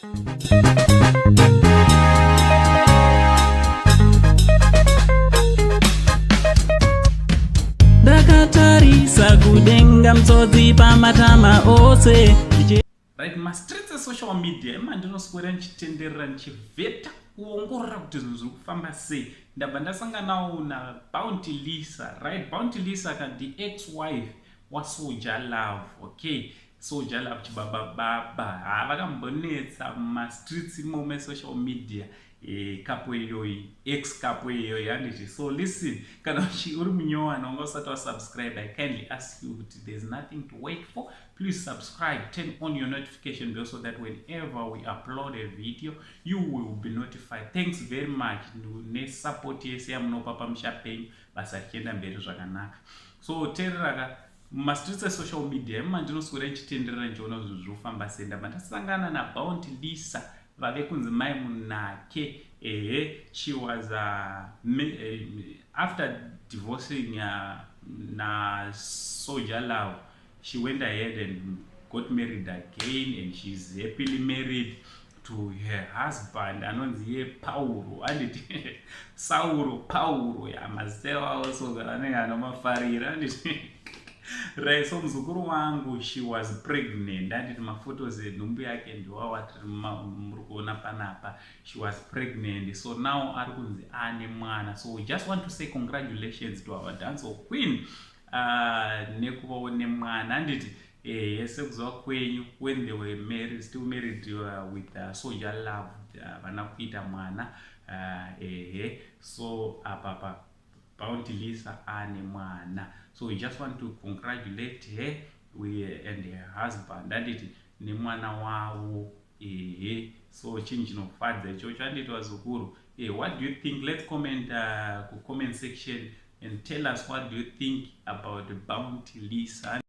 Ndakatarisa kudenga mtsotsi pamatama ose. Right, mastreets esocial media ndinoswera ndichitenderera ndichivheta kuongorora kuti zvinhu zviri kufamba sei. Ndabva ndasanganawo naBounty Lisa, right? Bounty Lisa the ex-wife waSoulja Love, okay? Soulja Love chibaba vakambonetsa mumastreets imomo esocial media. Couple iyoyi, ex couple iyoyi handiti. So listen, kana uri munyowani wanga usati wasubscribe, I kindly ask you that there's nothing to wait for. Please subscribe, turn on your notification bell so that whenever we upload a video, you will be notified. Thanks very much nesupport yese yamunopa pamusha penyu, basa richienda mberi zvakanaka. So teerera mumastreets esocial media ndinoswera ndichitenderera ndichiona zvinhu zviri kufamba sei. Ndabva ndasangana naBounty Lisa vave kunzi mai munake. She was after divorcing Soulja Love, she went ahead and got married again, and she's happily married to her husband anonzi Paulo, anditi Saulo Paulo mazita also anenge anomafarira anditi. Right, so mzukuru wangu, she was pregnant. Anditi maphotos enhumbu yake ndiwa watiri muri kuona panapa. She was pregnant, so now ari kunzi ane mwana. So we just want to say congratulations to our dancehall queen nekuvawo nemwana. Anditi sekuzwa kwenyu when they were married, still married with Soulja Love, vana kuita mwana. So apapa Bounty Lisa ane mwana. So we just want to congratulate her and her husband. Anditi nemwana wavo. So chinhu chinofadza ichocho. Anditi wazukuru, what do you think? Let's comment comment section and tell us what do you think about Bounty Lisa.